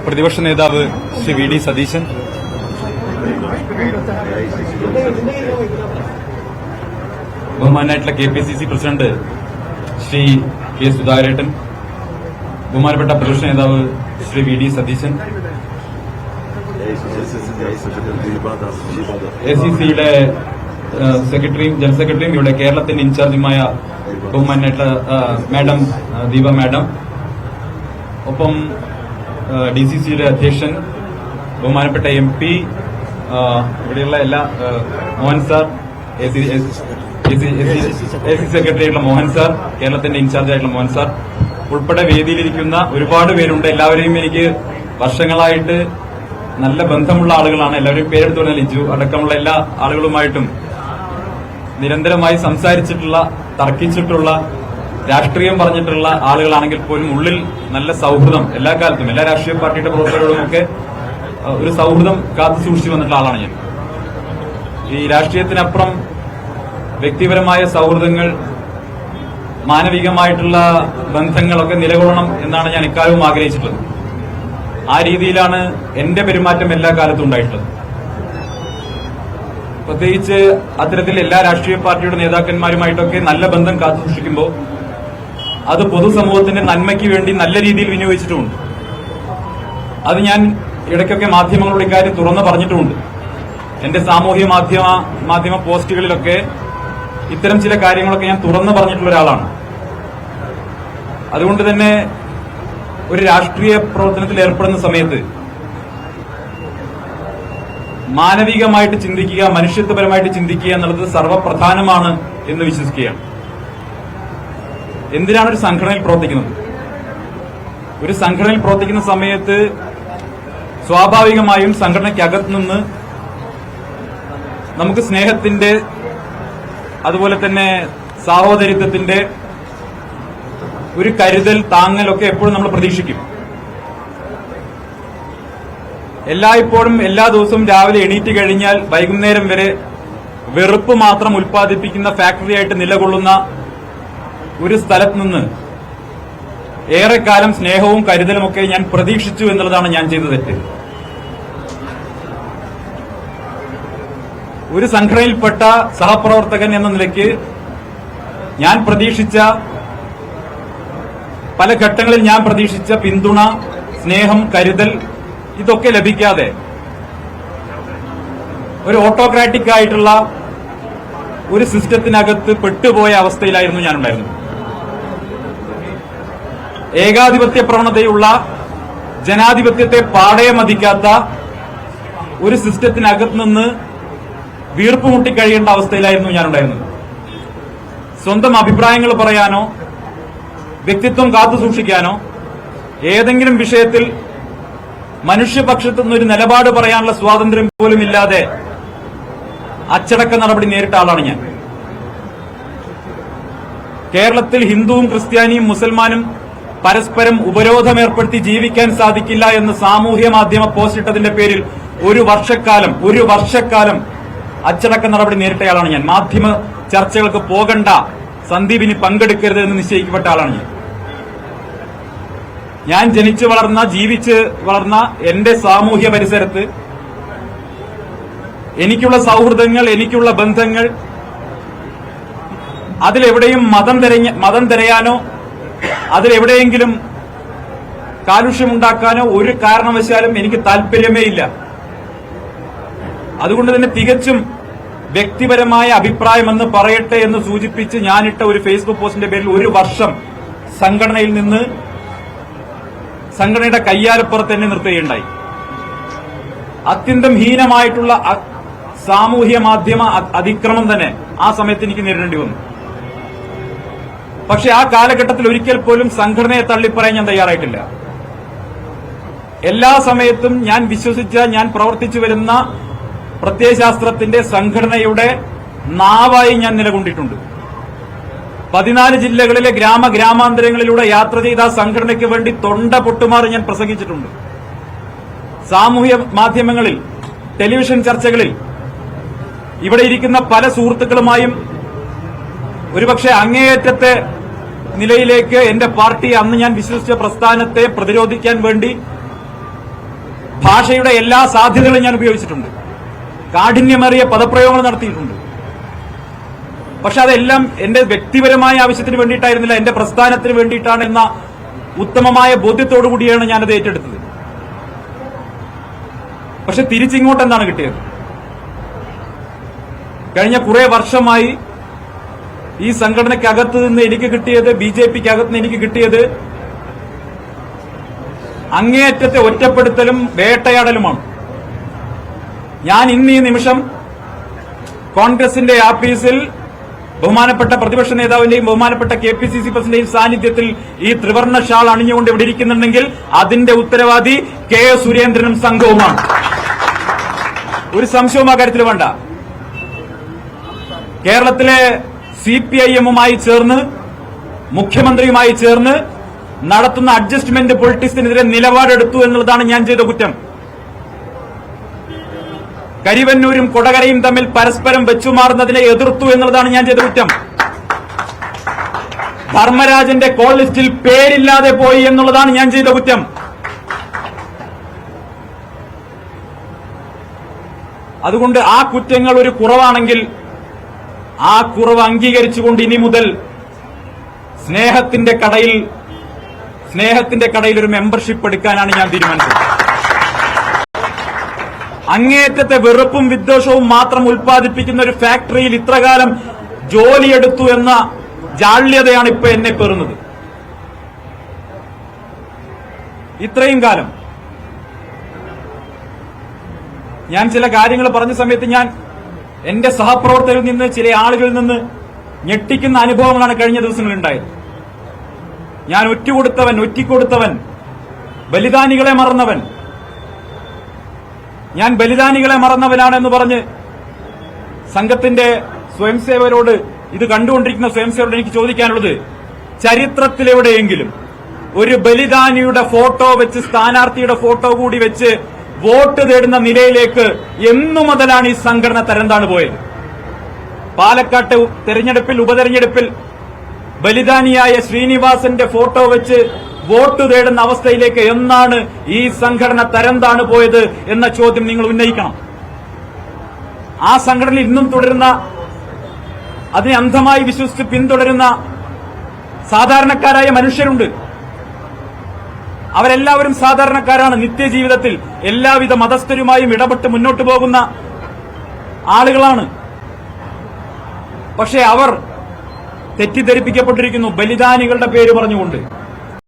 പ്രതിപക്ഷ നേതാവ് Shri V D Satheesan, ബഹുമാനായിട്ടുള്ള KPCC പ്രസിഡന്റ് ശ്രീ കെ സുധാകരേട്ടൻ, ബഹുമാനപ്പെട്ട പ്രതിപക്ഷ നേതാവ് ശ്രീ വി ഡി സതീശൻ, ACCയുടെ സെക്രട്ടറിയും ജനറൽ സെക്രട്ടറിയും ഇവിടെ കേരളത്തിന്റെ ഇൻചാർജുമായ ബഹുമാനായിട്ടുള്ള മാഡം ദീപ മാഡം, ഒപ്പം DCCയുടെ അധ്യക്ഷൻ ബഹുമാനപ്പെട്ട MP, ഇവിടെയുള്ള എല്ലാ മോഹൻ സാർ, AC സെക്രട്ടറി ആയിട്ടുള്ള മോഹൻ സാർ, കേരളത്തിന്റെ ഇൻചാർജ് ആയിട്ടുള്ള മോഹൻ സാർ ഉൾപ്പെടെ വേദിയിലിരിക്കുന്ന ഒരുപാട് പേരുണ്ട്. എല്ലാവരെയും എനിക്ക് വർഷങ്ങളായിട്ട് നല്ല ബന്ധമുള്ള ആളുകളാണ്. എല്ലാവരും പേരെടുത്ത് പറഞ്ഞ ലിജു അടക്കമുള്ള എല്ലാ ആളുകളുമായിട്ടും നിരന്തരമായി സംസാരിച്ചിട്ടുള്ള, തർക്കിച്ചിട്ടുള്ള, രാഷ്ട്രീയം പറഞ്ഞിട്ടുള്ള ആളുകളാണെങ്കിൽ പോലും ഉള്ളിൽ നല്ല സൌഹൃദം എല്ലാ കാലത്തും എല്ലാ രാഷ്ട്രീയ പാർട്ടിയുടെ പ്രവർത്തകരോടുമൊക്കെ ഒരു സൌഹൃദം കാത്തു സൂക്ഷിച്ചു വന്നിട്ടുള്ള ആളാണ് ഞാൻ. ഈ രാഷ്ട്രീയത്തിനപ്പുറം വ്യക്തിപരമായ സൌഹൃദങ്ങൾ, മാനവികമായിട്ടുള്ള ബന്ധങ്ങളൊക്കെ നിലകൊള്ളണം എന്നാണ് ഞാൻ ഇക്കാലവും ആഗ്രഹിച്ചിട്ടുള്ളത്. ആ രീതിയിലാണ് എന്റെ പെരുമാറ്റം എല്ലാ കാലത്തും ഉണ്ടായിട്ടുള്ളത്. പ്രത്യേകിച്ച് അത്തരത്തിൽ എല്ലാ രാഷ്ട്രീയ പാർട്ടിയുടെ നേതാക്കന്മാരുമായിട്ടൊക്കെ നല്ല ബന്ധം കാത്തു സൂക്ഷിക്കുമ്പോൾ അത് പൊതുസമൂഹത്തിന്റെ നന്മയ്ക്ക് വേണ്ടി നല്ല രീതിയിൽ വിനിയോഗിച്ചിട്ടുമുണ്ട്. അത് ഞാൻ ഇടയ്ക്കൊക്കെ മാധ്യമങ്ങളോട് ഇക്കാര്യം തുറന്നു പറഞ്ഞിട്ടുമുണ്ട്. എന്റെ സാമൂഹ്യ മാധ്യമ പോസ്റ്റുകളിലൊക്കെ ഇത്തരം ചില കാര്യങ്ങളൊക്കെ ഞാൻ തുറന്നു പറഞ്ഞിട്ടുള്ള ഒരാളാണ്. അതുകൊണ്ട് തന്നെ ഒരു രാഷ്ട്രീയ പ്രവർത്തനത്തിൽ ഏർപ്പെടുന്ന സമയത്ത് മാനവികമായിട്ട് ചിന്തിക്കുക, മനുഷ്യത്വപരമായിട്ട് ചിന്തിക്കുക എന്നുള്ളത് സർവ്വപ്രധാനമാണ് എന്ന് വിശ്വസിക്കുകയാണ്. എന്തിനാണ് ഒരു സംഘടനയിൽ പ്രവർത്തിക്കുന്നത്? ഒരു സംഘടനയിൽ പ്രവർത്തിക്കുന്ന സമയത്ത് സ്വാഭാവികമായും സംഘടനയ്ക്കകത്ത് നിന്ന് നമുക്ക് സ്നേഹത്തിന്റെ, അതുപോലെ തന്നെ സാഹോദര്യത്തിന്റെ ഒരു കരുതൽ, താങ്ങലൊക്കെ എപ്പോഴും നമ്മൾ പ്രതീക്ഷിക്കും. എല്ലായ്പ്പോഴും എല്ലാ ദിവസവും രാവിലെ എണീറ്റ് കഴിഞ്ഞാൽ വൈകുന്നേരം വരെ വെറുപ്പ് മാത്രം ഉൽപ്പാദിപ്പിക്കുന്ന ഫാക്ടറിയായിട്ട് നിലകൊള്ളുന്ന ഒരു സ്ഥലത്ത് നിന്ന് ഏറെക്കാലം സ്നേഹവും കരുതലുമൊക്കെ ഞാൻ പ്രതീക്ഷിച്ചു എന്നുള്ളതാണ് ഞാൻ ചെയ്ത തെറ്റ്. ഒരു സംഘടനയിൽപ്പെട്ട സഹപ്രവർത്തകൻ എന്ന നിലയ്ക്ക് ഞാൻ പ്രതീക്ഷിച്ച, പല ഘട്ടങ്ങളിൽ ഞാൻ പ്രതീക്ഷിച്ച പിന്തുണ, സ്നേഹം, കരുതൽ ഇതൊക്കെ ലഭിക്കാതെ ഒരു ഓട്ടോക്രാറ്റിക് ആയിട്ടുള്ള ഒരു സിസ്റ്റത്തിനകത്ത് പെട്ടുപോയ അവസ്ഥയിലായിരുന്നു ഞാനുണ്ടായിരുന്നത്. ഏകാധിപത്യ പ്രവണതയുള്ള, ജനാധിപത്യത്തെ പാടെ മതിക്കാത്ത ഒരു സിസ്റ്റത്തിനകത്ത് നിന്ന് വീർപ്പുമുട്ടി കഴിയേണ്ട അവസ്ഥയിലായിരുന്നു ഞാനുണ്ടായിരുന്നത്. സ്വന്തം അഭിപ്രായങ്ങൾ പറയാനോ വ്യക്തിത്വം കാത്തു സൂക്ഷിക്കാനോ ഏതെങ്കിലും വിഷയത്തിൽ മനുഷ്യപക്ഷത്തു നിന്നൊരു നിലപാട് പറയാനുള്ള സ്വാതന്ത്ര്യം പോലും ഇല്ലാതെ അച്ചടക്ക നടപടി നേരിട്ട ആളാണ് ഞാൻ. കേരളത്തിൽ ഹിന്ദുവും ക്രിസ്ത്യാനിയും മുസൽമാനും പരസ്പരം ഉപരോധമേർപ്പെടുത്തി ജീവിക്കാൻ സാധിക്കില്ല എന്ന് സാമൂഹ്യ മാധ്യമ പോസ്റ്റ് ഇട്ടതിന്റെ പേരിൽ ഒരു വർഷക്കാലം അച്ചടക്ക നടപടി നേരിട്ടയാളാണ് ഞാൻ. മാധ്യമ ചർച്ചകൾക്ക് പോകണ്ട, സന്ദീപിന് പങ്കെടുക്കരുത് എന്ന് നിശ്ചയിക്കപ്പെട്ട ആളാണ് ഞാൻ. ഞാൻ ജനിച്ചു വളർന്ന, ജീവിച്ച് വളർന്ന എന്റെ സാമൂഹ്യ പരിസരത്ത് എനിക്കുള്ള സൌഹൃദങ്ങൾ, എനിക്കുള്ള ബന്ധങ്ങൾ, അതിലെവിടെയും മതം തിരയാനോ അതിലെവിടെയെങ്കിലും കാലുഷ്യമുണ്ടാക്കാനോ ഒരു കാരണവശാലും എനിക്ക് താല്പര്യമേ ഇല്ല. അതുകൊണ്ട് തന്നെ തികച്ചും വ്യക്തിപരമായ അഭിപ്രായമെന്ന് പറയട്ടെ എന്ന് സൂചിപ്പിച്ച് ഞാനിട്ട ഒരു ഫേസ്ബുക്ക് പോസ്റ്റിന്റെ പേരിൽ ഒരു വർഷം സംഘടനയിൽ നിന്ന്, സംഘടനയുടെ കയ്യാലപ്പുറത്ത് തന്നെ നിർത്തുകയുണ്ടായി. അത്യന്തം ഹീനമായിട്ടുള്ള സാമൂഹ്യ മാധ്യമ അതിക്രമം തന്നെ ആ സമയത്ത് എനിക്ക് നേരിടേണ്ടി വന്നു. പക്ഷെ ആ കാലഘട്ടത്തിൽ ഒരിക്കൽ പോലും സംഘടനയെ തള്ളിപ്പറയാൻ ഞാൻ തയ്യാറായിട്ടില്ല. എല്ലാ സമയത്തും ഞാൻ വിശ്വസിച്ച, ഞാൻ പ്രവർത്തിച്ചു വരുന്ന പ്രത്യയശാസ്ത്രത്തിന്റെ സംഘടനയുടെ നാവായി ഞാൻ നിലകൊണ്ടിട്ടുണ്ട്. 14 ജില്ലകളിലെ ഗ്രാമാന്തരങ്ങളിലൂടെ യാത്ര ചെയ്ത സംഘടനയ്ക്ക് വേണ്ടി തൊണ്ട പൊട്ടുമാറി ഞാൻ പ്രസംഗിച്ചിട്ടുണ്ട്. സാമൂഹ്യ മാധ്യമങ്ങളിൽ, ടെലിവിഷൻ ചർച്ചകളിൽ ഇവിടെ ഇരിക്കുന്ന പല സുഹൃത്തുക്കളുമായും ഒരുപക്ഷെ അങ്ങേയറ്റത്തെ നിലയിലേക്ക് എന്റെ പാർട്ടി, അന്ന് ഞാൻ വിശ്വസിച്ച പ്രസ്ഥാനത്തെ പ്രതിരോധിക്കാൻ വേണ്ടി ഭാഷയുടെ എല്ലാ സാധ്യതകളും ഞാൻ ഉപയോഗിച്ചിട്ടുണ്ട്. കാഠിന്യമേറിയ പദപ്രയോഗങ്ങൾ നടത്തിയിട്ടുണ്ട്. പക്ഷെ അതെല്ലാം എന്റെ വ്യക്തിപരമായ ആവശ്യത്തിന് വേണ്ടിയിട്ടായിരുന്നില്ല, എന്റെ പ്രസ്ഥാനത്തിന് വേണ്ടിയിട്ടാണ് എന്ന ഉത്തമമായ ബോധ്യത്തോടു കൂടിയാണ് ഞാനത് ഏറ്റെടുത്തത്. പക്ഷെ തിരിച്ചിങ്ങോട്ട് എന്താണ് കിട്ടിയത്? കഴിഞ്ഞ കുറെ വർഷമായി ഈ സംഘടനയ്ക്കകത്ത് നിന്ന് എനിക്ക് കിട്ടിയത്, BJPക്കകത്ത് നിന്ന് എനിക്ക് കിട്ടിയത് അങ്ങേയറ്റത്തെ ഒറ്റപ്പെടുത്തലും വേട്ടയാടലുമാണ്. ഞാൻ ഇന്ന് ഈ നിമിഷം കോൺഗ്രസിന്റെ ആഫീസിൽ ബഹുമാനപ്പെട്ട പ്രതിപക്ഷ നേതാവിന്റെയും ബഹുമാനപ്പെട്ട KPCC പ്രസിഡന്റിന്റെയും സാന്നിധ്യത്തിൽ ഈ ത്രിവർണ്ണ ഷാൾ അണിഞ്ഞുകൊണ്ട് ഇവിടെ ഇരിക്കുന്നുണ്ടെങ്കിൽ അതിന്റെ ഉത്തരവാദി കെ സുരേന്ദ്രനും സംഘവുമാണ്. ഒരു സംശയവും ആ കാര്യത്തിൽ വേണ്ട. കേരളത്തിലെ CPIM-മായി ചേർന്ന് മുഖ്യമന്ത്രിയുമായി ചേർന്ന് നടത്തുന്ന അഡ്ജസ്റ്റ്മെന്റ് പൊളിറ്റിക്സിനെതിരെ നിലപാടെടുത്തു എന്നുള്ളതാണ് ഞാൻ ചെയ്ത കുറ്റം. കരിവന്നൂരും കൊടകരയും തമ്മിൽ പരസ്പരം വെച്ചുമാറുന്നതിനെ എതിർത്തു എന്നുള്ളതാണ് ഞാൻ ചെയ്ത കുറ്റം. ധർമ്മരാജന്റെ കോൾ ലിസ്റ്റിൽ പേരില്ലാതെ പോയി എന്നുള്ളതാണ് ഞാൻ ചെയ്ത കുറ്റം. അതുകൊണ്ട് ആ കുറ്റങ്ങൾ ഒരു കുറവാണെങ്കിൽ ആ കുറവ് അംഗീകരിച്ചുകൊണ്ട് ഇനി മുതൽ സ്നേഹത്തിന്റെ കടയിൽ ഒരു മെമ്പർഷിപ്പ് എടുക്കാനാണ് ഞാൻ തീരുമാനിച്ചത്. അങ്ങേയറ്റത്തെ വെറുപ്പും വിദ്വേഷവും മാത്രം ഉൽപ്പാദിപ്പിക്കുന്ന ഒരു ഫാക്ടറിയിൽ ഇത്രകാലം ജോലിയെടുത്തു എന്ന ജാള്യതയാണ് ഇപ്പൊ എന്നെ പേറുന്നത്. ഇത്രയും കാലം ഞാൻ ചില കാര്യങ്ങൾ പറഞ്ഞ സമയത്ത് ഞാൻ എന്റെ സഹപ്രവർത്തകരിൽ നിന്ന്, ചില ആളുകളിൽ നിന്ന് ഞെട്ടിക്കുന്ന അനുഭവങ്ങളാണ് കഴിഞ്ഞ ദിവസങ്ങളിൽ ഉണ്ടായത്. ഞാൻ ഒറ്റിക്കൊടുത്തവൻ, ബലിദാനികളെ മറന്നവൻ, ഞാൻ ബലിദാനികളെ മറന്നവനാണെന്ന് പറഞ്ഞ് സംഘത്തിന്റെ സ്വയംസേവകരോട്, ഇത് കണ്ടുകൊണ്ടിരിക്കുന്ന സ്വയംസേവകരോട് എനിക്ക് ചോദിക്കാനുള്ളത്, ചരിത്രത്തിലെവിടെയെങ്കിലും ഒരു ബലിദാനിയുടെ ഫോട്ടോ വെച്ച്, സ്ഥാനാർത്ഥിയുടെ ഫോട്ടോ കൂടി വെച്ച് വോട്ട് തേടുന്ന നിലയിലേക്ക് എന്നു മുതലാണ് ഈ സംഘടന തരംതാണു പോയത്? പാലക്കാട്ട് ഉപതെരഞ്ഞെടുപ്പിൽ ബലിദാനിയായ ശ്രീനിവാസന്റെ ഫോട്ടോ വെച്ച് വോട്ട് തേടുന്ന അവസ്ഥയിലേക്ക് എന്നാണ് ഈ സംഘടന തരംതാണു പോയത് എന്ന ചോദ്യം നിങ്ങൾ ഉന്നയിക്കണം. ആ സംഘടന ഇന്നും തുടരുന്ന, അതിനെ അന്ധമായി വിശ്വസിച്ച് പിന്തുടരുന്ന സാധാരണക്കാരായ മനുഷ്യരുണ്ട്. അവരെല്ലാവരും സാധാരണക്കാരാണ്. നിത്യജീവിതത്തിൽ എല്ലാവിധ മതസ്ഥരുമായും ഇടപെട്ട് മുന്നോട്ട് പോകുന്ന ആളുകളാണ്. പക്ഷെ അവർ തെറ്റിദ്ധരിപ്പിക്കപ്പെട്ടിരിക്കുന്നു ബലിദാനികളുടെ പേര് പറഞ്ഞുകൊണ്ട്.